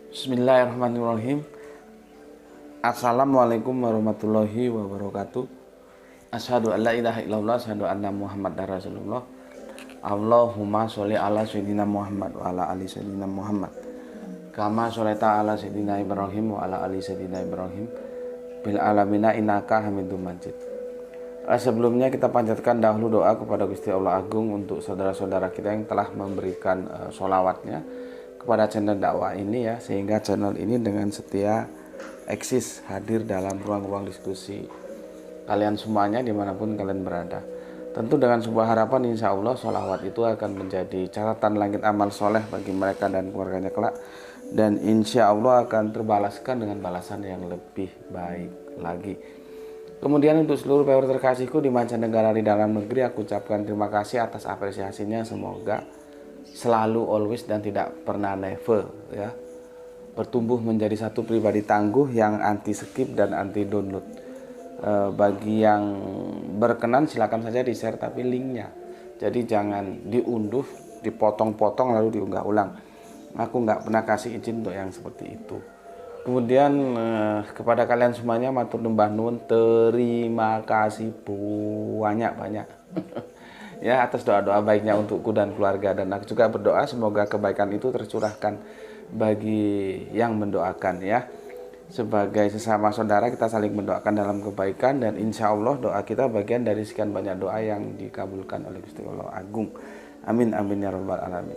Bismillahirrahmanirrahim. Assalamualaikum warahmatullahi wabarakatuh. Asyhadu an la ilaha illallah, asyhadu anna Muhammadar Rasulullah. Allahumma sholli ala sayyidina Muhammad wa ala ali sayyidina Muhammad. Kama sholaita ala sayyidina Ibrahim wa ala ali sayyidina Ibrahim bil alamina innaka Hamidum Majid. Sebelumnya kita panjatkan dahulu doa kepada Gusti Allah Agung untuk saudara-saudara kita yang telah memberikan sholawatnya kepada channel dakwah ini ya, sehingga channel ini dengan setia eksis hadir dalam ruang-ruang diskusi kalian semuanya dimanapun kalian berada. Tentu dengan sebuah harapan insya Allah sholawat itu akan menjadi catatan langit amal soleh bagi mereka dan keluarganya kelak, dan insya Allah akan terbalaskan dengan balasan yang lebih baik lagi. Kemudian untuk seluruh viewer terkasihku di mancanegara di dalam negeri, aku ucapkan terima kasih atas apresiasinya. Semoga selalu, always, dan tidak pernah never ya, bertumbuh menjadi satu pribadi tangguh yang anti skip dan anti download. Bagi yang berkenan silakan saja di share, tapi linknya jadi jangan diunduh, dipotong-potong lalu diunggah ulang. Aku nggak pernah kasih izin untuk yang seperti itu. Kemudian kepada kalian semuanya matur numbah nuwun, terima kasih banyak-banyak ya atas doa-doa baiknya untukku dan keluarga, dan aku juga berdoa semoga kebaikan itu tercurahkan bagi yang mendoakan ya. Sebagai sesama saudara kita saling mendoakan dalam kebaikan, dan insya Allah doa kita bagian dari sekian banyak doa yang dikabulkan oleh Gusti Allah Agung. Amin amin ya rabbal alamin.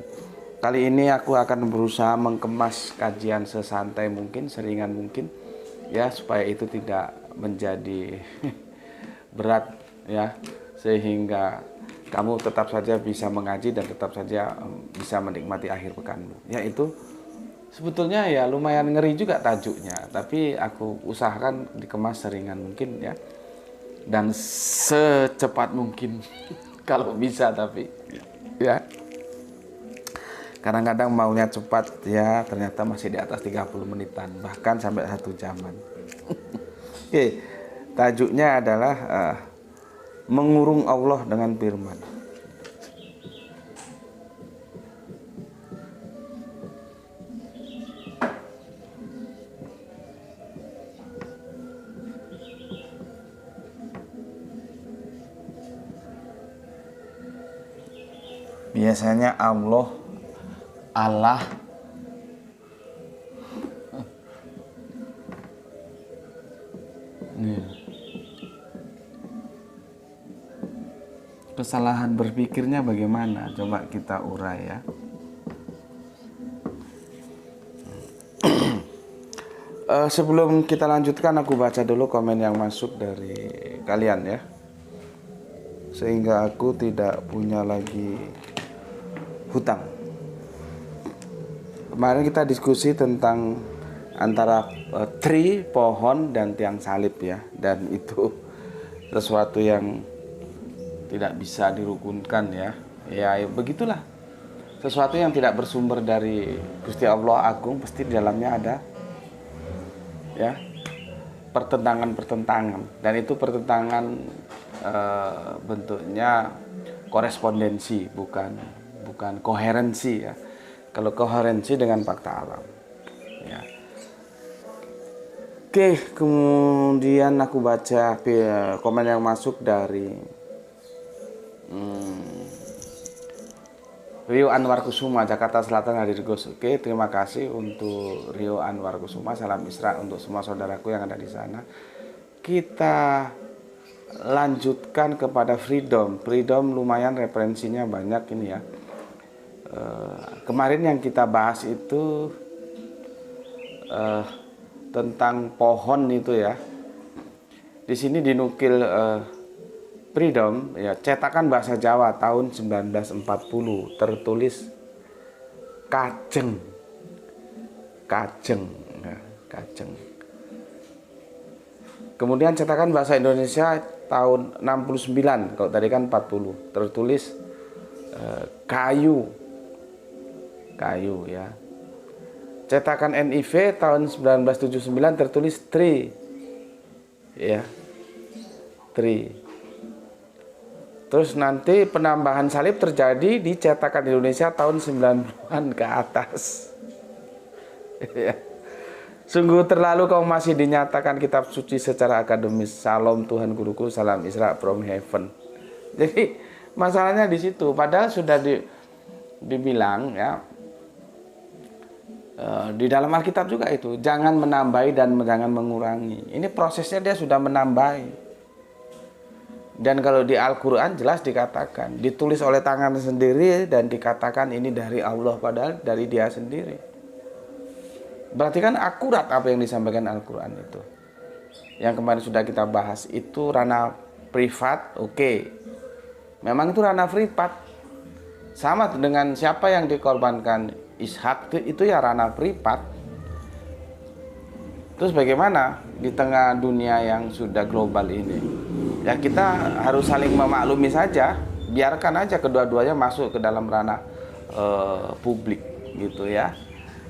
Kali ini aku akan berusaha mengemas kajian sesantai mungkin, seringan mungkin ya, supaya itu tidak menjadi berat ya, sehingga kamu tetap saja bisa mengaji dan tetap saja bisa menikmati akhir pekanmu. Ya itu sebetulnya ya lumayan ngeri juga tajuknya, tapi aku usahakan dikemas seringan mungkin ya, dan secepat mungkin kalau bisa, tapi ya kadang-kadang maunya cepat ya, ternyata masih di atas 30 menitan, bahkan sampai 1 jaman. Oke, tajuknya adalah mengurung Allah dengan firman. Biasanya Allah nih, kesalahan berpikirnya bagaimana? Coba kita urai ya. Sebelum kita lanjutkan, aku baca dulu komen yang masuk dari kalian ya, sehingga aku tidak punya lagi hutang. Kemarin kita diskusi tentang antara tree, pohon, dan tiang salib ya, dan itu sesuatu yang tidak bisa dirukunkan ya. Ya begitulah, sesuatu yang tidak bersumber dari Gusti Allah Agung pasti di dalamnya ada ya pertentangan, dan itu pertentangan bentuknya korespondensi, bukan koherensi ya. Kalau koherensi dengan fakta alam ya. Oke, kemudian aku baca komen yang masuk dari Rio Anwar Kusuma, Jakarta Selatan, hadir Gus. Oke, terima kasih untuk Rio Anwar Kusuma. Salam Isra untuk semua saudaraku yang ada di sana. Kita lanjutkan kepada freedom. Freedom lumayan referensinya banyak ini ya. Kemarin yang kita bahas itu tentang pohon itu ya. Di sini dinukil freedom ya, cetakan bahasa Jawa tahun 1940, tertulis Kajeng ya, Kajeng. Kemudian cetakan bahasa Indonesia tahun 69, kalau tadi kan 40, tertulis kayu ya. Cetakan NIV tahun 1979 tertulis tree ya, tree. Terus nanti penambahan salib terjadi di cetakan Indonesia tahun 90-an ke atas Ya. Sungguh terlalu kau masih dinyatakan kitab suci secara akademis. Salam Tuhan guruku, salam Isra from heaven. Jadi masalahnya di situ. Padahal sudah dibilang ya di dalam Alkitab juga itu, jangan menambahi dan jangan mengurangi. Ini prosesnya dia sudah menambahi. Dan kalau di Al-Quran jelas dikatakan, ditulis oleh tangan sendiri dan dikatakan ini dari Allah, padahal dari dia sendiri. Berarti kan akurat apa yang disampaikan Al-Quran itu. Yang kemarin sudah kita bahas, itu ranah privat, oke. Memang itu ranah privat. Sama dengan siapa yang dikorbankan Ishak, itu ya ranah privat. Terus bagaimana di tengah dunia yang sudah global ini? Ya kita harus saling memaklumi saja, biarkan aja kedua-duanya masuk ke dalam ranah publik gitu ya.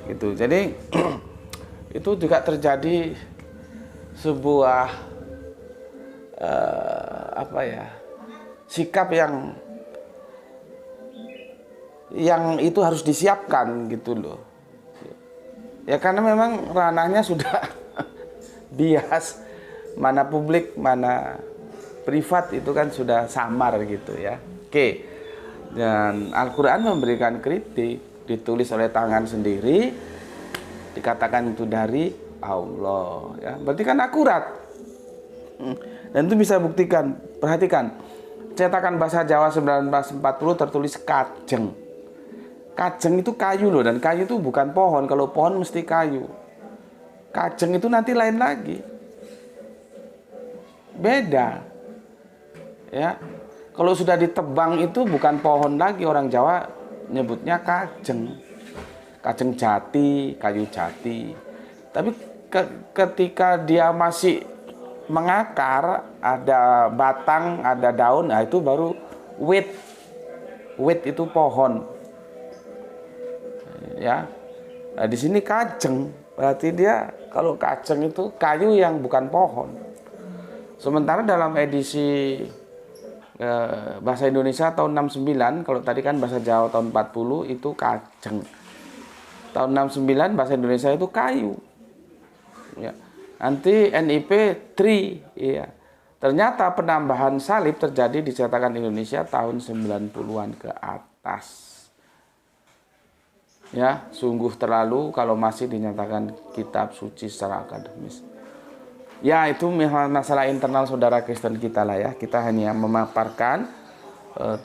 Gitu. Jadi itu juga terjadi sebuah sikap yang itu harus disiapkan gitu loh. Ya karena memang ranahnya sudah bias, mana publik, mana privat itu kan sudah samar gitu ya. Oke. Dan Al-Quran memberikan kritik, ditulis oleh tangan sendiri, dikatakan itu dari Allah ya. Berarti kan akurat. Dan itu bisa buktikan. Perhatikan. Cetakan bahasa Jawa 1940 tertulis kajeng. Kajeng itu kayu loh, dan kayu itu bukan pohon. Kalau pohon mesti kayu. Kajeng itu nanti lain lagi. Beda. Ya. Kalau sudah ditebang itu bukan pohon lagi, orang Jawa nyebutnya kajeng. Kajeng jati, kayu jati. Tapi ketika dia masih mengakar, ada batang, ada daun, nah itu baru wit. Wit itu pohon. Ya. Nah, di sini kajeng, berarti dia kalau kajeng itu kayu yang bukan pohon. Sementara dalam edisi bahasa Indonesia tahun 69, kalau tadi kan bahasa Jawa tahun 40 itu kajeng. Tahun 69 bahasa Indonesia itu kayu. Ya. Nanti NIP tri, ya. Ternyata penambahan salib terjadi di cetakan Indonesia tahun 90-an ke atas. Ya, sungguh terlalu kalau masih dinyatakan kitab suci secara akademis. Ya, itu masalah internal saudara Kristen kita lah ya. Kita hanya memaparkan,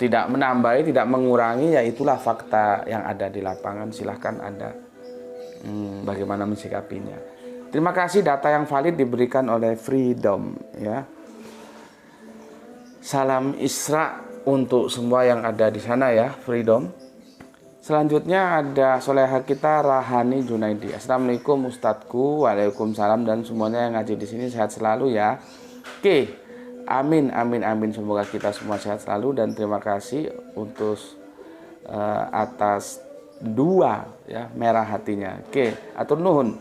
tidak menambahi, tidak mengurangi, ya itulah fakta yang ada di lapangan. Silahkan Anda bagaimana mensikapinya. Terima kasih, data yang valid diberikan oleh Freedom ya. Salam Isra untuk semua yang ada di sana ya, Freedom. Selanjutnya ada soleha kita Rahani Junaidi. Assalamualaikum Ustadku, waalaikumsalam, dan semuanya yang ngaji di sini sehat selalu ya. Oke, amin, amin, amin. Semoga kita semua sehat selalu, dan terima kasih untuk atas dua ya merah hatinya. Oke, atur nuhun.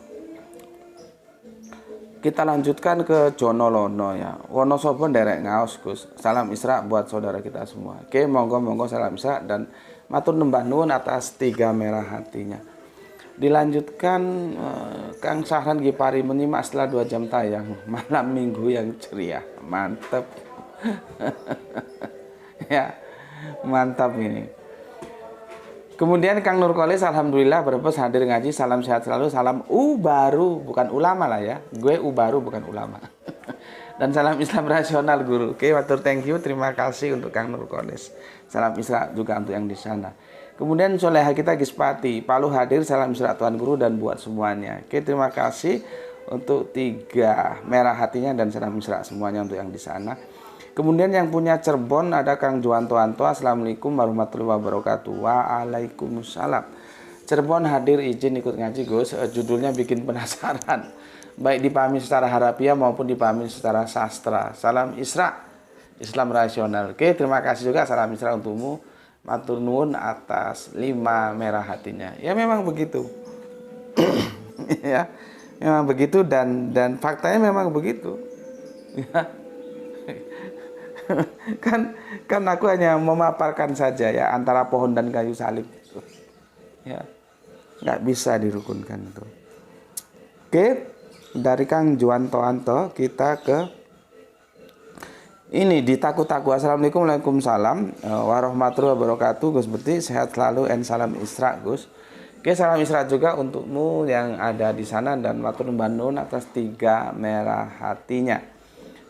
Kita lanjutkan ke Jonolono ya. Wonosobo nderek ngaos Gus. Salam Isra buat saudara kita semua. Oke, monggo salam Isra dan matur nembah nuwun atas 3 merah hatinya. Dilanjutkan Kang Sahran Gipari menyimak setelah 2 jam tayang. Malam minggu yang ceria. Mantap. Ya, mantap ini. Kemudian Kang Nurkolis, alhamdulillah berpes hadir ngaji. Salam sehat selalu. Salam baru, bukan ulama lah ya. Gue baru, bukan ulama. Dan salam Islam rasional guru. Oke, matur thank you. Terima kasih untuk Kang Nurkolis. Salam Isra juga untuk yang di sana. Kemudian soleha kita Gispati Palu hadir. Salam Isra Tuhan Guru dan buat semuanya. Oke, terima kasih untuk 3 merah hatinya dan salam Isra semuanya untuk yang di sana. Kemudian yang punya Cirebon ada Kang Juwanto Anto. Assalamualaikum warahmatullahi wabarakatuh. Waalaikumsalam. Cirebon hadir, izin ikut ngaji Gus. Judulnya bikin penasaran. Baik dipahami secara harafiah maupun dipahami secara sastra. Salam Isra, Islam rasional. Oke, terima kasih juga salam Isra untukmu. Matur nuwun atas 5 merah hatinya. Ya memang begitu. Ya, memang begitu dan faktanya memang begitu. Ya. kan aku hanya memaparkan saja ya antara pohon dan kayu salib. Ya. Nggak bisa dirukunkan itu. Oke, dari Kang Juwanto Anto kita ke ini di Taku-Taku. Assalamualaikum, waalaikumsalam warahmatullahi wabarakatuh. Gus Bekti sehat selalu and salam Isra Gus. Oke, salam Isra juga untukmu yang ada di sana dan matur nuwun Nun atas 3 merah hatinya.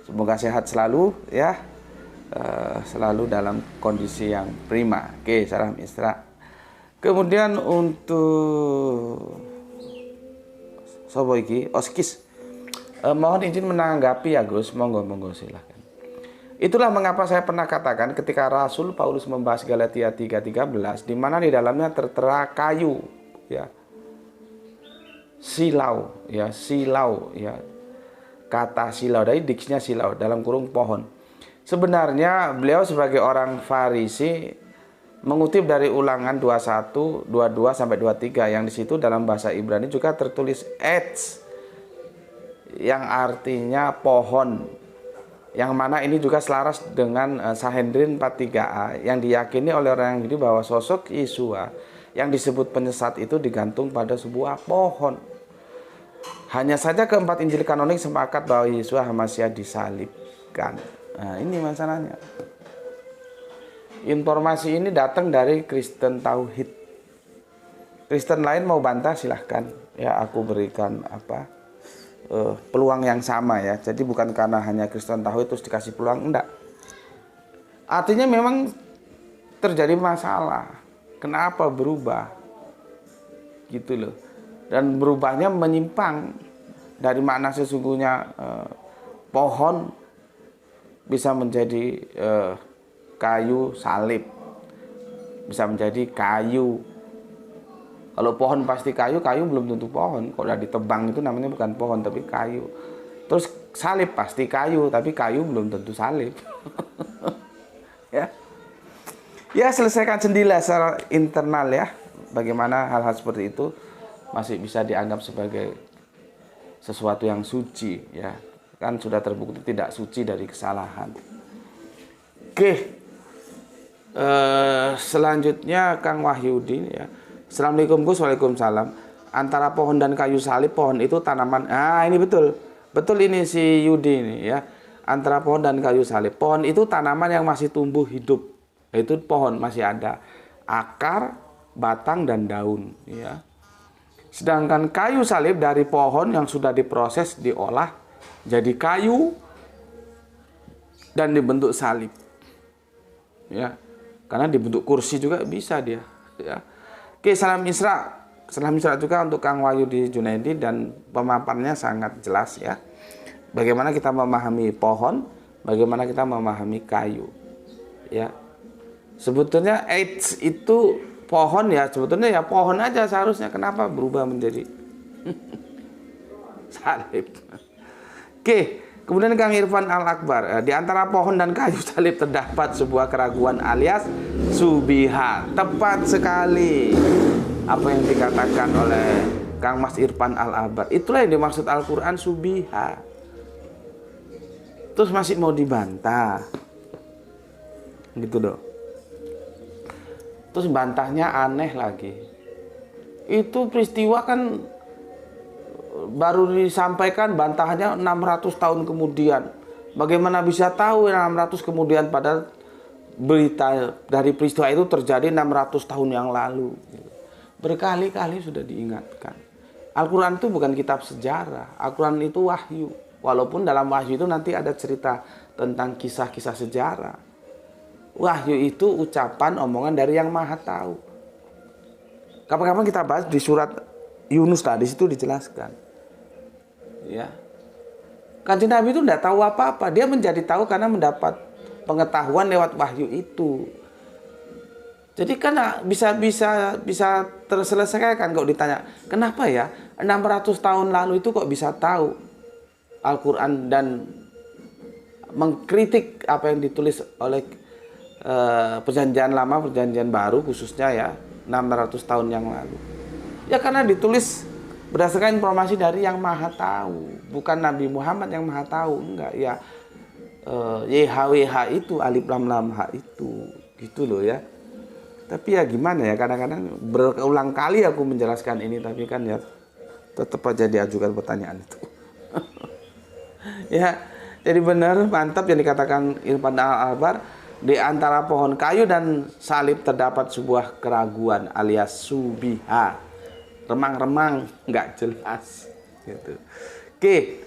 Semoga sehat selalu ya, selalu dalam kondisi yang prima. Oke, salam Isra. Kemudian untuk sobo iki Oskis, mohon izin menanggapi ya Gus, monggo silahkan. Itulah mengapa saya pernah katakan ketika Rasul Paulus membahas Galatia 3:13, di mana di dalamnya tertera kayu, ya, silau, ya, kata silau dari diksinya silau dalam kurung pohon. Sebenarnya beliau sebagai orang Farisi mengutip dari Ulangan 21, 22 sampai 23 yang di situ dalam bahasa Ibrani juga tertulis etz yang artinya pohon. Yang mana ini juga selaras dengan Sanhedrin 43a yang diyakini oleh orang Yahudi bahwa sosok Yesua yang disebut penyesat itu digantung pada sebuah pohon. Hanya saja keempat Injil kanonik sepakat bahwa Yesua Hamasiah disalibkan. Nah, ini masalahnya. Informasi ini datang dari Kristen Tauhid. Kristen lain mau bantah silahkan. Ya, aku berikan peluang yang sama ya. Jadi bukan karena hanya Kristen Tauhid terus dikasih peluang, enggak. Artinya memang terjadi masalah. Kenapa berubah? Gitu loh. Dan berubahnya menyimpang dari makna sesungguhnya pohon bisa menjadi kayu salib, bisa menjadi kayu. Kalau pohon pasti kayu, kayu belum tentu pohon. Kalau udah ditebang itu namanya bukan pohon tapi kayu. Terus salib pasti kayu, tapi kayu belum tentu salib. Ya, selesaikan sendirilah secara internal ya. Bagaimana hal-hal seperti itu masih bisa dianggap sebagai sesuatu yang suci ya. Kan sudah terbukti tidak suci dari kesalahan. Oke. Selanjutnya Kang Wahyudi ya. Assalamualaikum Gus, waalaikumsalam. Antara pohon dan kayu salib, pohon itu tanaman. Ini betul ini si Yudi ini ya. Antara pohon dan kayu salib, pohon itu tanaman yang masih tumbuh hidup. Itu pohon masih ada akar, batang dan daun ya. Sedangkan kayu salib dari pohon yang sudah diproses, diolah jadi kayu dan dibentuk salib ya. Karena dibentuk kursi juga bisa dia ya. Oke, salam Isra juga untuk Kang Wahyudi Junaidi dan pemaparannya sangat jelas ya. Bagaimana kita memahami pohon, bagaimana kita memahami kayu ya. Sebetulnya AIDS itu pohon ya, sebetulnya ya pohon aja seharusnya, kenapa berubah menjadi salib. Oke. Kemudian Kang Irfan Al-Akbar, di antara pohon dan kayu salib terdapat sebuah keraguan alias subiha. Tepat sekali apa yang dikatakan oleh Kang Mas Irfan Al-Akbar. Itulah yang dimaksud Al-Quran subiha. Terus masih mau dibantah. Gitu dong. Terus bantahnya aneh lagi. Itu peristiwa kan baru disampaikan bantahannya 600 tahun kemudian. Bagaimana bisa tahu 600 kemudian padahal berita dari peristiwa itu terjadi 600 tahun yang lalu. Berkali-kali sudah diingatkan. Al-Quran itu bukan kitab sejarah. Al-Quran itu wahyu. Walaupun dalam wahyu itu nanti ada cerita tentang kisah-kisah sejarah. Wahyu itu ucapan omongan dari yang maha tahu. Kapan-kapan kita bahas di surat Yunus tadi, situ dijelaskan. Ya, Kanjeng Nabi itu tidak tahu apa-apa. Dia menjadi tahu karena mendapat pengetahuan lewat wahyu itu. Jadi kan bisa terselesaikan kalau ditanya, kenapa ya 600 tahun lalu itu kok bisa tahu Al-Quran dan mengkritik apa yang ditulis oleh perjanjian lama, perjanjian baru khususnya ya 600 tahun yang lalu. Ya karena ditulis berdasarkan informasi dari yang maha tahu, bukan Nabi Muhammad yang maha tahu, enggak ya. YHWH itu, alif lam lam H itu, gitu loh ya. Tapi ya gimana ya, kadang-kadang berulang kali aku menjelaskan ini, tapi kan ya tetap aja diajukan pertanyaan itu. Ya, jadi benar mantap yang dikatakan Irfan Al-Akbar, di antara pohon kayu dan salib terdapat sebuah keraguan alias subiha, remang-remang nggak jelas gitu. Oke.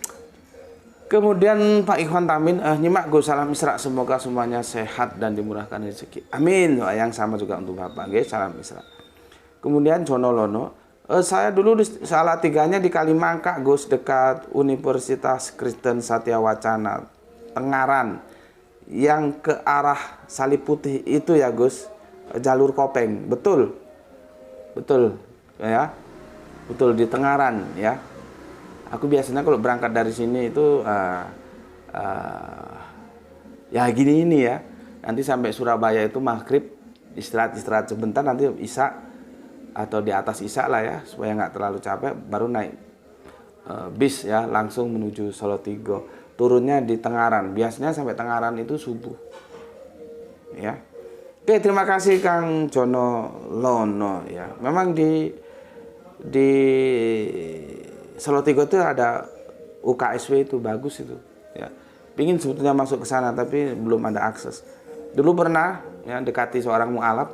Kemudian Pak Ikhwan Tamin, nyimak Gus, salam Isra, semoga semuanya sehat dan dimurahkan rezeki. Amin. Yang sama juga untuk Bapak, Gus, salam Isra. Kemudian Jono Lono, saya dulu salah tiganya di Kalimangka, Gus, dekat Universitas Kristen Satya Wacana, Tengaran, yang ke arah Salib Putih itu ya Gus, jalur Kopeng, betul, betul, ya, betul di Tengaran ya. Aku biasanya kalau berangkat dari sini itu ya gini ini ya. Nanti sampai Surabaya itu maghrib, istirahat sebentar, nanti isya atau di atas isya lah ya, supaya nggak terlalu capek, baru naik bis ya langsung menuju Solotigo. Turunnya di Tengaran. Biasanya sampai Tengaran itu subuh. Ya. Oke, terima kasih Kang Jono Lono ya. Memang di Solotigo itu ada UKSW itu bagus itu ya. Pingin sebetulnya masuk ke sana tapi belum ada akses. Dulu pernah ya dekati seorang mualaf,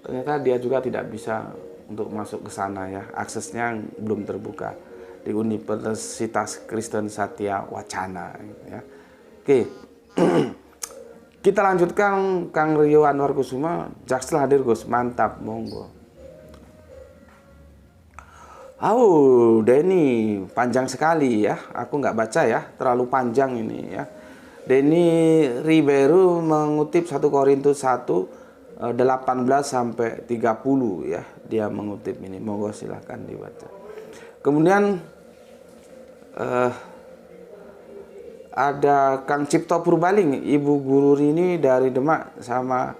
ternyata dia juga tidak bisa untuk masuk ke sana ya. Aksesnya belum terbuka di Universitas Kristen Satya Wacana ya. Oke. Kita lanjutkan Kang Rio Anwar Kusuma, Jaksel hadir Gus, mantap, monggo. Denny panjang sekali ya. Aku nggak baca ya, terlalu panjang ini ya. Denny Ribeiro mengutip 1 Korintus 1 18 sampai 30 ya. Dia mengutip ini. Monggo silahkan dibaca. Kemudian ada Kang Cipto Purbaling, Ibu Guru Rini dari Demak sama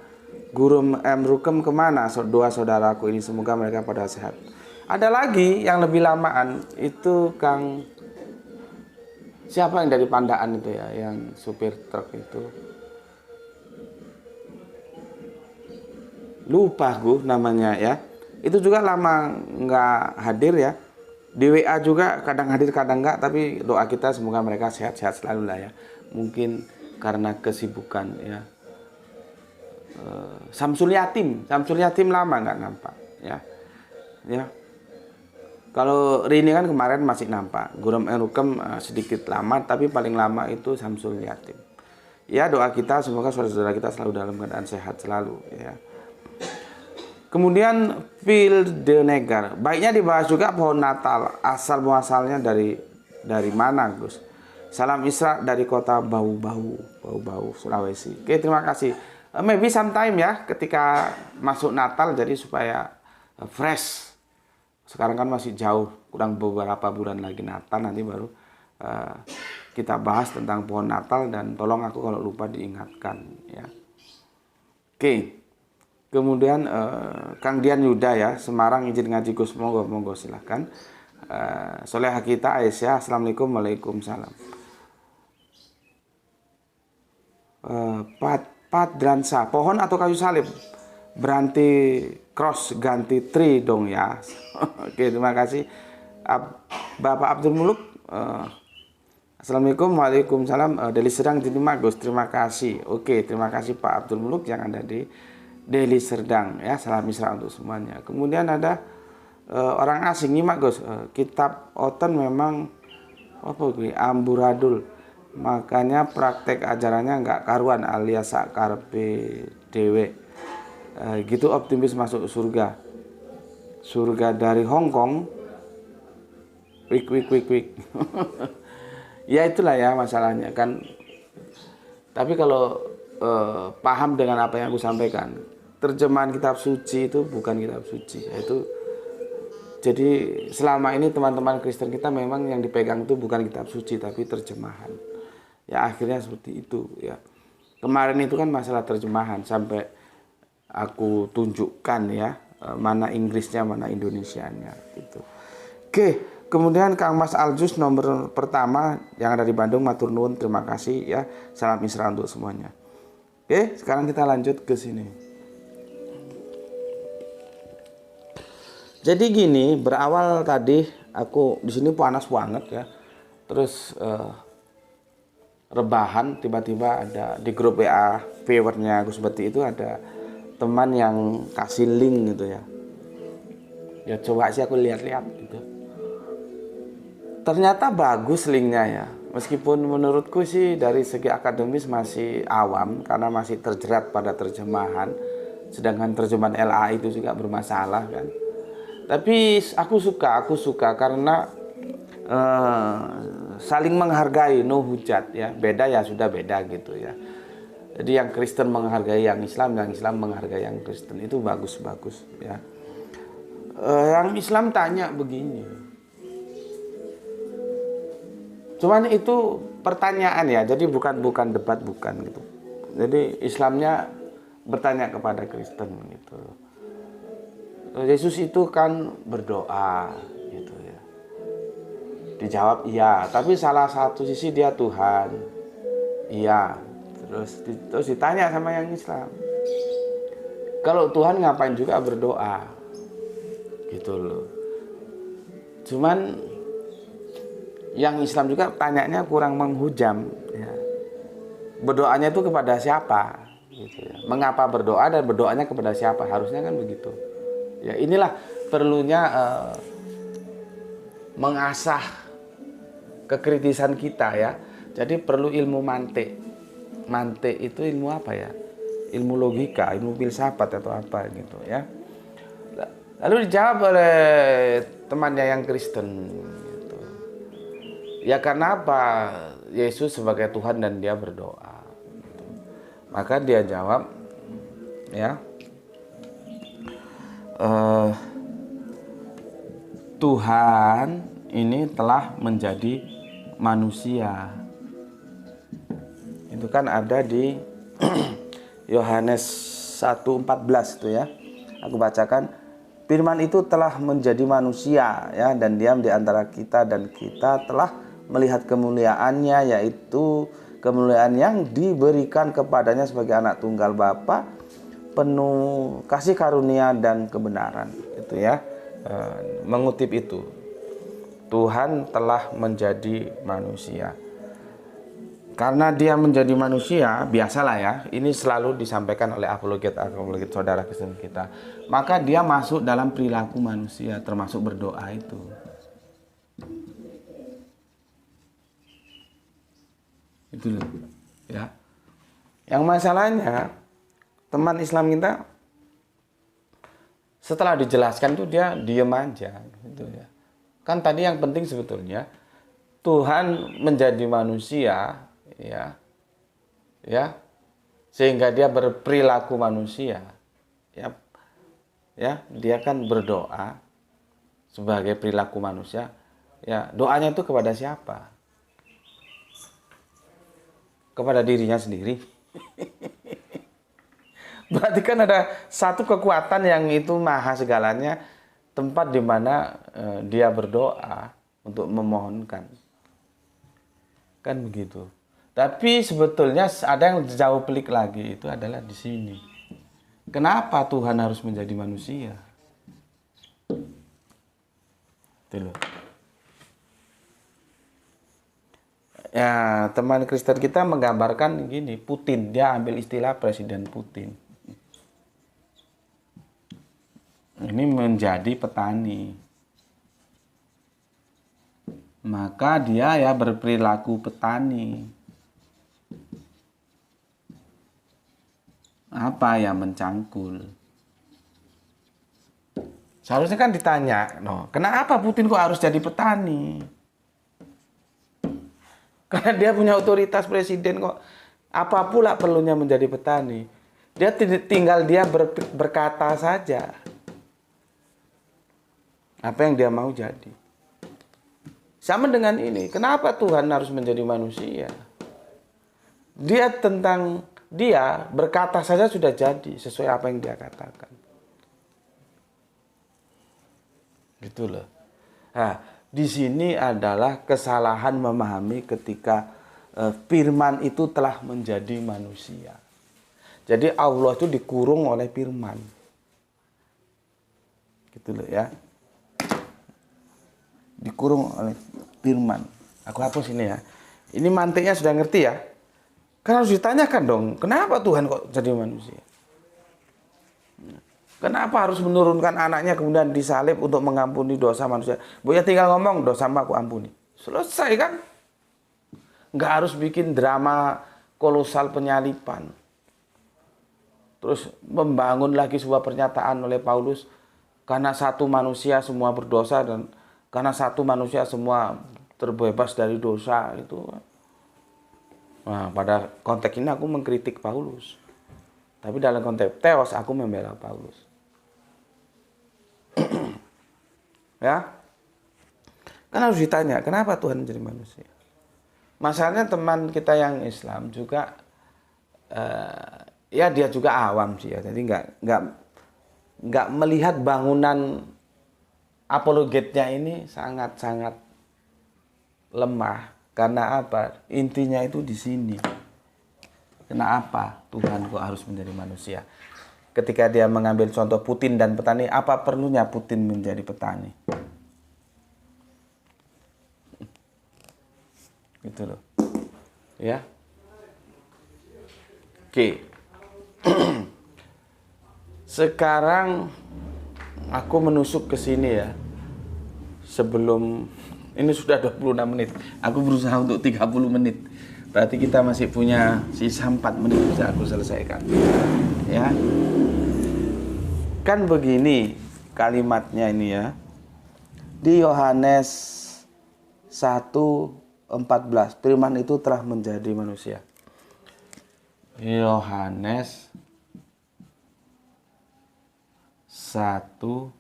Guru M. Rukem kemana? Dua saudaraku ini, semoga mereka pada sehat. Ada lagi yang lebih lamaan, itu Kang siapa yang dari Pandaan itu ya, yang supir truk itu. Lupa gue namanya ya. Itu juga lama nggak hadir ya. Di WA juga kadang hadir kadang nggak, tapi doa kita semoga mereka sehat-sehat selalu lah ya. Mungkin karena kesibukan ya. Samsul Yatim lama nggak nampak ya. Ya. Kalau Rini kan kemarin masih nampak, Gurum Erukem sedikit lama, tapi paling lama itu Samsul Yatim. Ya, doa kita semoga saudara-saudara kita selalu dalam keadaan sehat selalu ya. Kemudian Phil de Negar, baiknya dibahas juga pohon Natal, asal muasalnya dari mana Gus? Salam Isra dari kota Bau-Bau, Sulawesi. Oke, terima kasih. Maybe sometime ya, ketika masuk Natal, jadi supaya fresh. Sekarang kan masih jauh, kurang beberapa bulan lagi Natal, nanti baru kita bahas tentang pohon Natal, dan tolong aku kalau lupa diingatkan ya. Oke. Kemudian Kang Dian Yuda ya, Semarang, izin ngaji Gus, monggo silahkan. Solehah kita Aisyah, assalamualaikum, waalaikumsalam. Padransa, pohon atau kayu salib? Berhenti cross ganti tree dong ya. Oke, terima kasih Bapak Abdul Muluk. Assalamualaikum, waalaikumsalam. Deli Serdang diterima Gus, terima kasih. Oke, terima kasih Pak Abdul Muluk yang ada di Deli Serdang ya. Salam Isra untuk semuanya. Kemudian ada orang asing nyimak Gus, kitab Oton memang apa gue amburadul, makanya praktek ajarannya nggak karuan alias sakarpe dewe. Gitu optimis masuk surga dari Hong Kong. Wik. Ya itulah ya masalahnya kan. Tapi kalau paham dengan apa yang aku sampaikan, terjemahan kitab suci itu bukan kitab suci. Itu jadi selama ini teman-teman Kristen kita memang yang dipegang itu bukan kitab suci tapi terjemahan. Ya akhirnya seperti itu ya. Kemarin itu kan masalah terjemahan, sampai aku tunjukkan ya mana Inggrisnya mana Indonesianya gitu. Oke, kemudian Kang Mas Aljus nomor pertama yang ada di Bandung, matur nuwun, terima kasih ya. Salam Isra untuk semuanya. Oke, sekarang kita lanjut ke sini. Jadi gini, berawal tadi Aku di sini panas banget ya. Terus rebahan, tiba-tiba ada di grup WA viewernya aku seperti itu, ada teman yang kasih link gitu ya. Ya coba sih aku lihat-lihat gitu. Ternyata bagus linknya ya. Meskipun menurutku sih dari segi akademis masih awam karena masih terjerat pada terjemahan. Sedangkan terjemahan LA itu juga bermasalah kan. Tapi aku suka karena saling menghargai, no hujat ya. Beda ya sudah beda gitu ya. Jadi yang Kristen menghargai yang Islam menghargai yang Kristen, itu bagus-bagus ya. Yang Islam tanya begini. Cuman itu pertanyaan ya, jadi bukan debat, bukan gitu. Jadi Islamnya bertanya kepada Kristen gitu. Yesus itu kan berdoa gitu ya. Dijawab iya, tapi salah satu sisi dia Tuhan. Iya. Terus ditanya sama yang Islam. Kalau Tuhan ngapain juga berdoa? Gitu loh. Cuman yang Islam juga tanyanya kurang menghujam ya. Berdoanya itu kepada siapa gitu ya. Mengapa berdoa dan berdoanya kepada siapa? Harusnya kan begitu. Ya inilah perlunya mengasah kekritisan kita ya. Jadi perlu ilmu mantik. Mantik itu ilmu apa ya? Ilmu logika, ilmu filsafat atau apa gitu ya. Lalu dijawab oleh temannya yang Kristen gitu. Ya karena apa? Yesus sebagai Tuhan dan dia berdoa gitu. Maka dia jawab ya, Tuhan ini telah menjadi manusia. Itu kan ada di Yohanes 1:14 itu ya. Aku bacakan, firman itu telah menjadi manusia ya dan diam di antara kita, dan kita telah melihat kemuliaannya, yaitu kemuliaan yang diberikan kepadanya sebagai anak tunggal Bapa, penuh kasih karunia dan kebenaran. Itu ya, mengutip itu. Tuhan telah menjadi manusia. Karena dia menjadi manusia, biasalah ya, ini selalu disampaikan oleh apologet saudara Kristen kita. Maka dia masuk dalam perilaku manusia, termasuk berdoa itu. Itu loh, ya. Yang masalahnya, teman Islam kita setelah dijelaskan tuh dia diem aja gitu ya. Kan tadi yang penting sebetulnya Tuhan menjadi manusia ya. Ya. Sehingga dia berperilaku manusia. Ya. Ya, dia kan berdoa sebagai perilaku manusia. Ya, doanya itu kepada siapa? Kepada dirinya sendiri. Berarti kan ada satu kekuatan yang itu maha segalanya, tempat di mana dia berdoa untuk memohonkan. Kan begitu. Tapi sebetulnya ada yang jauh pelik lagi, itu adalah di sini. Kenapa Tuhan harus menjadi manusia? Itu loh. Ya, teman Kristen kita menggambarkan gini, Putin, dia ambil istilah Presiden Putin. Ini menjadi petani. Maka dia ya berperilaku petani. Apa ya, mencangkul. Seharusnya kan ditanya, no, kenapa Putin kok harus jadi petani? Karena dia punya otoritas presiden kok. Apa pula perlunya menjadi petani? Dia tinggal dia berkata saja. Apa yang dia mau jadi. Sama dengan ini, kenapa Tuhan harus menjadi manusia? Dia berkata saja sudah jadi sesuai apa yang dia katakan. Gitu loh. Nah, di sini adalah kesalahan memahami ketika firman itu telah menjadi manusia. Jadi Allah itu dikurung oleh firman. Gitu loh ya. dikurung oleh firman. Aku hapus ini ya. Ini mantiknya sudah ngerti ya. Kan harus ditanyakan dong, kenapa Tuhan kok jadi manusia? Kenapa harus menurunkan anaknya kemudian disalib untuk mengampuni dosa manusia? Buya tinggal ngomong, dosamu aku ampuni. Selesai kan? Nggak harus bikin drama kolosal penyalipan. Terus membangun lagi sebuah pernyataan oleh Paulus, karena satu manusia semua berdosa dan karena satu manusia semua terbebas dari dosa itu. Nah, pada konteks ini aku mengkritik Paulus. Tapi dalam konteks teos aku membela Paulus. Ya. Kan harus ditanya, kenapa Tuhan menjadi manusia? Masalahnya teman kita yang Islam juga ya dia juga awam sih ya. Jadi nggak melihat bangunan apologetnya ini sangat-sangat lemah. Karena apa? Intinya itu di sini. Kenapa Tuhan kok harus menjadi manusia? Ketika dia mengambil contoh Putin dan petani, apa perlunya Putin menjadi petani? Gitu loh. Ya. Oke. Sekarang aku menusuk ke sini ya. Sebelum ini sudah 26 menit. Aku berusaha untuk 30 menit. Berarti kita masih punya sisa 4 menit bisa aku selesaikan. Ya. Kan begini kalimatnya ini ya. Di Yohanes 1:14, firman itu telah menjadi manusia. Yohanes 1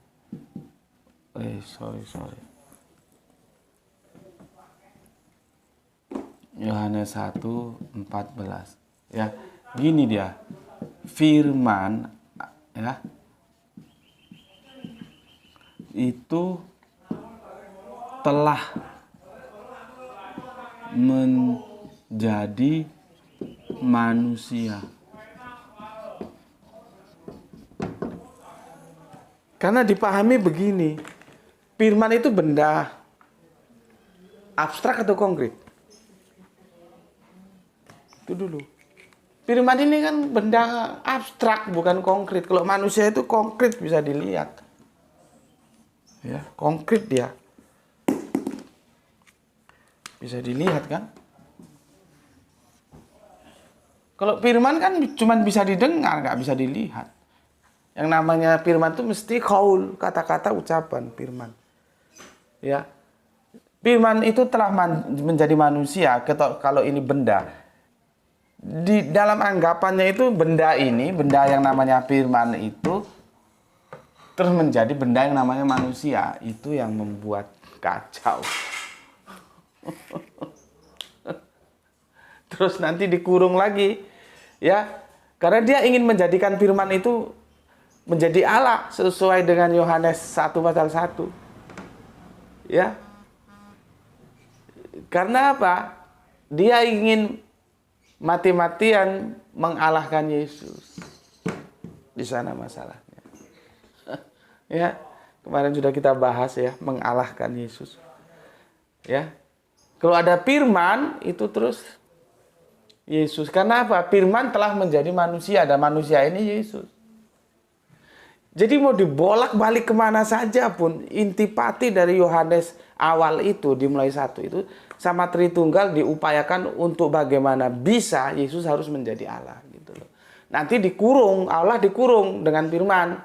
Yohanes 1:14. Ya, gini dia. Firman ya itu telah menjadi manusia. Karena dipahami begini, firman itu benda abstrak atau konkret? Itu dulu. Firman ini kan benda abstrak, bukan konkret. Kalau manusia itu konkret, bisa dilihat. Ya, konkret dia. Bisa dilihat kan? Kalau firman kan cuma bisa didengar, nggak bisa dilihat. Yang namanya firman itu mesti qaul, kata-kata ucapan firman. Ya. Firman itu telah menjadi manusia. Kalau ini benda, di dalam anggapannya itu benda ini, benda yang namanya firman itu terus menjadi benda yang namanya manusia. Itu yang membuat kacau. Terus nanti dikurung lagi, ya, karena dia ingin menjadikan firman itu menjadi Allah sesuai dengan Yohanes 1:1. Ya. Karena apa? Dia ingin mati-matian mengalahkan Yesus. Di sana masalahnya. Ya, kemarin sudah kita bahas ya, mengalahkan Yesus. Ya. Kalau ada firman itu terus Yesus. Karena apa? Firman telah menjadi manusia dan manusia ini Yesus. Jadi mau dibolak-balik kemana saja pun, intipati dari Yohanes awal itu, dimulai 1 itu, sama Tritunggal diupayakan untuk bagaimana bisa Yesus harus menjadi Allah. Gitu loh. Nanti dikurung, Allah dikurung dengan firman.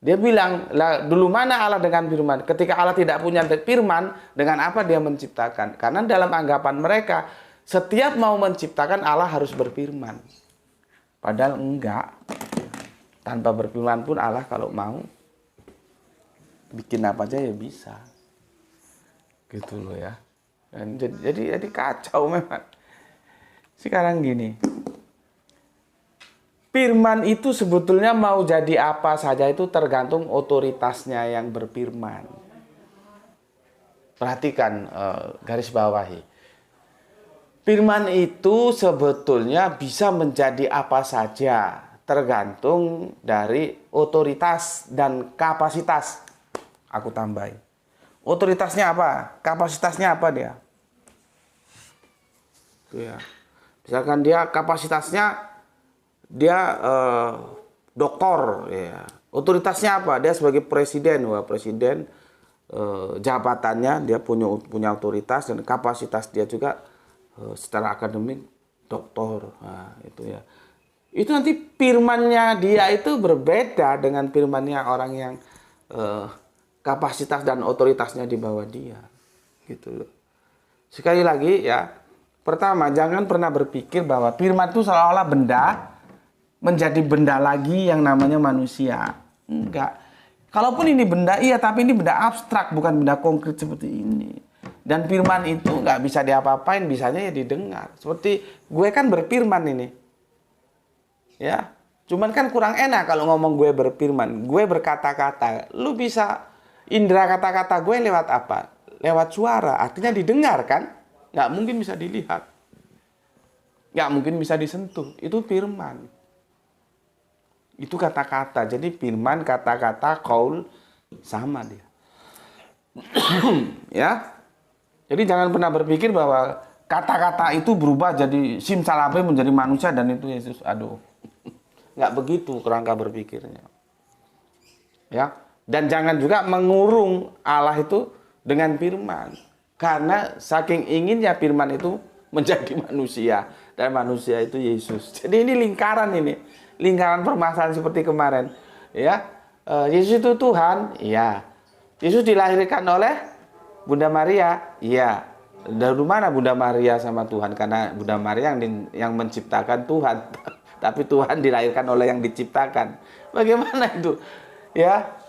Dia bilang, lah dulu mana Allah dengan firman? Ketika Allah tidak punya firman, dengan apa dia menciptakan? Karena dalam anggapan mereka, setiap mau menciptakan Allah harus berfirman. Padahal enggak. Tanpa berfirman pun Allah kalau mau bikin apa aja ya bisa. Gitu loh ya. Dan jadi kacau memang. Sekarang gini. Firman itu sebetulnya mau jadi apa saja itu tergantung otoritasnya yang berfirman. Perhatikan, garis bawahi. Firman itu sebetulnya bisa menjadi apa saja, tergantung dari otoritas dan kapasitas. Aku tambahin. Otoritasnya apa? Kapasitasnya apa dia? Itu ya. Misalkan dia kapasitasnya dia doktor, ya. Otoritasnya apa? Dia sebagai presiden, wah presiden jabatannya dia punya otoritas dan kapasitas dia juga secara akademik doktor, nah, itu ya. Itu nanti firmannya dia itu berbeda dengan firmannya orang yang kapasitas dan otoritasnya di bawah dia, gitu loh. Sekali lagi ya, pertama jangan pernah berpikir bahwa firman itu seolah-olah benda menjadi benda lagi yang namanya manusia. Enggak. Kalaupun ini benda, iya, tapi ini benda abstrak, bukan benda konkret seperti ini. Dan firman itu nggak bisa diapa-apain, bisanya ya didengar. Seperti gue kan berfirman ini. Ya, cuman kan kurang enak kalau ngomong gue berfirman. Gue berkata-kata. Lu bisa indera kata-kata gue lewat apa? Lewat suara, artinya didengar kan? Nggak mungkin bisa dilihat. Nggak mungkin bisa disentuh. Itu firman. Itu kata-kata. Jadi firman, kata-kata, qaul sama dia. Ya. Jadi jangan pernah berpikir bahwa kata-kata itu berubah jadi simsalabim menjadi manusia dan itu Yesus. Aduh. Nggak begitu kerangka berpikirnya. Ya. Dan jangan juga mengurung Allah itu dengan firman. Karena saking inginnya firman itu menjadi manusia dan manusia itu Yesus. Jadi ini lingkaran ini. Lingkaran permasalahan seperti kemarin, ya. Yesus itu Tuhan, iya. Yesus dilahirkan oleh Bunda Maria, iya. Dari mana Bunda Maria sama Tuhan? Karena Bunda Maria yang menciptakan Tuhan, tapi Tuhan dilahirkan oleh yang diciptakan. Bagaimana itu? Ya,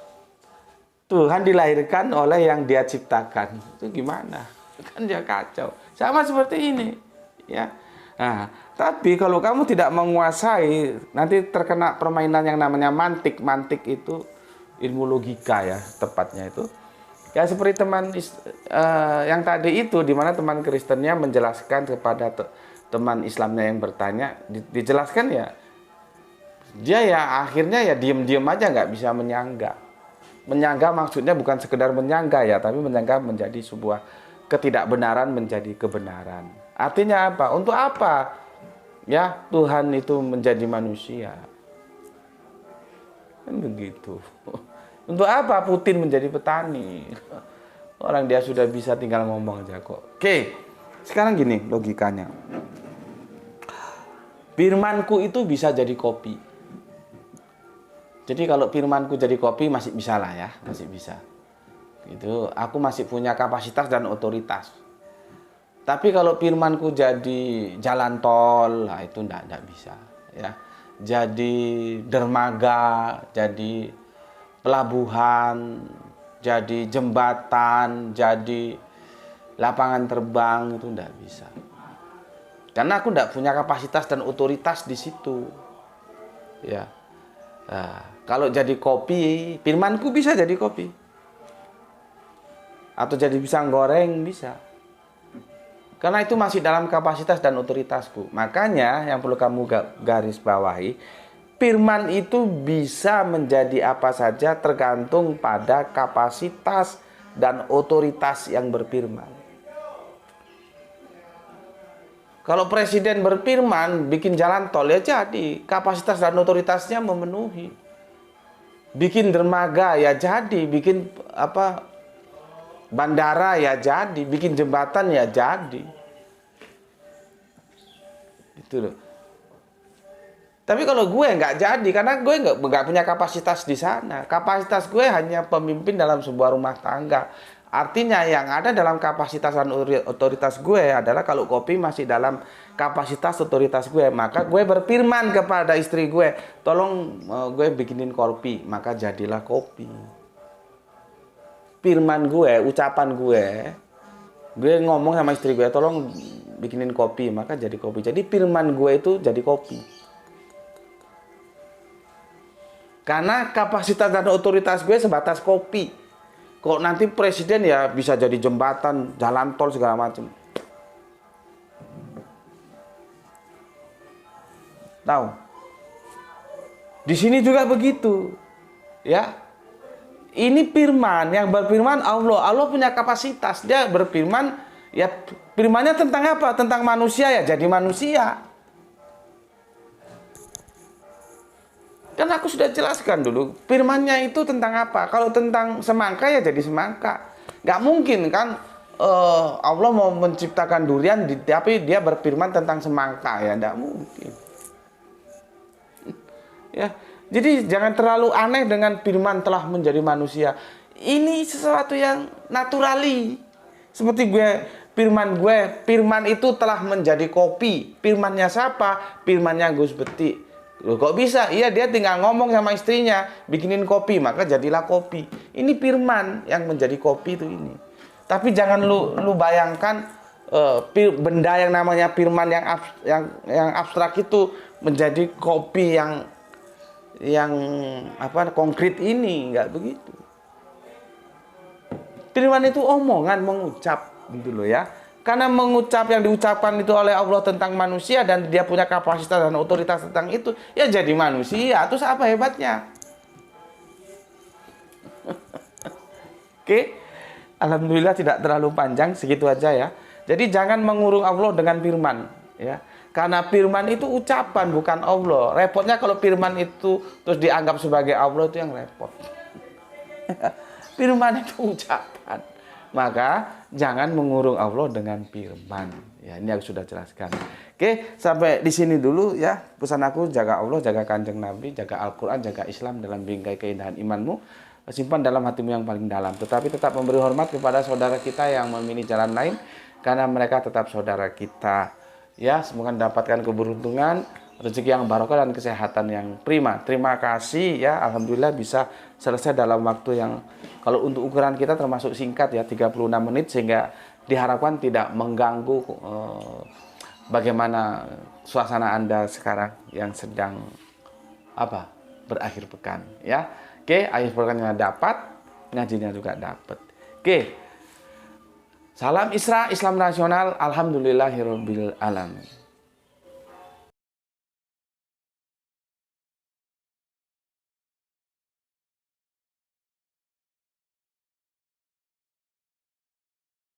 Tuhan dilahirkan oleh yang Dia ciptakan. Itu gimana? Kan dia kacau. Sama seperti ini, ya. Nah, tapi kalau kamu tidak menguasai, nanti terkena permainan yang namanya mantik. Mantik itu ilmu logika ya, tepatnya itu. Ya seperti teman yang tadi itu, di mana teman Kristennya menjelaskan kepada teman Islamnya yang bertanya, dijelaskan ya, dia ya akhirnya ya diem-diem aja, nggak bisa menyangga. Menyangga maksudnya bukan sekedar menyangga ya, tapi menyangga menjadi sebuah ketidakbenaran menjadi kebenaran. Artinya apa? Untuk apa? Ya, Tuhan itu menjadi manusia. Kan begitu. Untuk apa Putin menjadi petani? Orang dia sudah bisa tinggal ngomong aja kok. Oke, sekarang gini logikanya. Firmanku itu bisa jadi kopi. Jadi kalau firmanku jadi kopi masih bisa lah ya, masih bisa. Itu aku masih punya kapasitas dan otoritas. Tapi kalau firmanku jadi jalan tol, nah itu enggak bisa, ya. Jadi dermaga, jadi pelabuhan, jadi jembatan, jadi lapangan terbang, itu enggak bisa. Karena aku enggak punya kapasitas dan otoritas di situ. Ya. Nah, kalau jadi kopi, firmanku bisa jadi kopi. Atau jadi pisang goreng bisa. Karena itu masih dalam kapasitas dan otoritasku. Makanya yang perlu kamu garis bawahi, firman itu bisa menjadi apa saja tergantung pada kapasitas dan otoritas yang berfirman. Kalau presiden berfirman bikin jalan tol ya jadi, kapasitas dan otoritasnya memenuhi. Bikin dermaga ya jadi, bikin bandara ya jadi, bikin jembatan ya jadi. Itu loh. Tapi kalau gue nggak jadi, karena gue nggak punya kapasitas di sana. Kapasitas gue hanya pemimpin dalam sebuah rumah tangga. Artinya yang ada dalam kapasitas dan otoritas gue adalah kalau kopi masih dalam kapasitas otoritas gue, maka gue berfirman kepada istri gue, tolong gue bikinin kopi, maka jadilah kopi. Firman gue, ucapan gue ngomong sama istri gue, tolong bikinin kopi, maka jadi kopi. Jadi firman gue itu jadi kopi. Karena kapasitas dan otoritas gue sebatas kopi. Kok nanti presiden ya bisa jadi jembatan, jalan tol segala macam. Tahu? Di sini juga begitu. Ya. Ini firman, yang berfirman Allah. Allah punya kapasitas. Dia berfirman, ya firmannya tentang apa? Tentang manusia, ya jadi manusia. Kan aku sudah jelaskan dulu, firmannya itu tentang apa? Kalau tentang semangka, ya jadi semangka. Gak mungkin kan Allah mau menciptakan durian, tapi dia berfirman tentang semangka, ya gak mungkin. Ya, jadi jangan terlalu aneh dengan firman telah menjadi manusia. Ini sesuatu yang naturali. Seperti firman itu telah menjadi kopi. Firmannya siapa? Firmannya Gus Beti. Loh, kok bisa? Iya, dia tinggal ngomong sama istrinya, bikinin kopi, maka jadilah kopi. Ini firman yang menjadi kopi itu ini. Tapi jangan lu bayangkan benda yang namanya firman yang abstrak itu menjadi kopi yang konkret ini, enggak begitu. Firman itu omongan, mengucap gitu loh ya. Karena mengucap yang diucapkan itu oleh Allah tentang manusia dan dia punya kapasitas dan otoritas tentang itu, ya jadi manusia. Terus apa hebatnya? Oke. Alhamdulillah tidak terlalu panjang, segitu aja ya. Jadi jangan mengurung Allah dengan firman, ya. Karena firman itu ucapan, bukan Allah. Repotnya kalau firman itu terus dianggap sebagai Allah, itu yang repot. Firman itu ucapan. Maka jangan mengurung Allah dengan firman. Ya, ini aku sudah jelaskan. Oke, sampai di sini dulu ya. Pesan aku, jaga Allah, jaga Kanjeng Nabi, jaga Al-Qur'an, jaga Islam dalam bingkai keindahan imanmu. Simpan dalam hatimu yang paling dalam. Tetapi tetap memberi hormat kepada saudara kita yang memilih jalan lain, karena mereka tetap saudara kita. Ya, semoga mendapatkan keberuntungan, rezeki yang barokah dan kesehatan yang prima. Terima kasih ya. Alhamdulillah bisa selesai dalam waktu yang, kalau untuk ukuran kita termasuk singkat ya, 36 menit, sehingga diharapkan tidak mengganggu bagaimana suasana Anda sekarang yang sedang berakhir pekan ya. Oke, akhir pekannya dapat, ngajinya juga dapat. Oke. Salam Isra, Islam nasional, alhamdulillahirabbil alamin.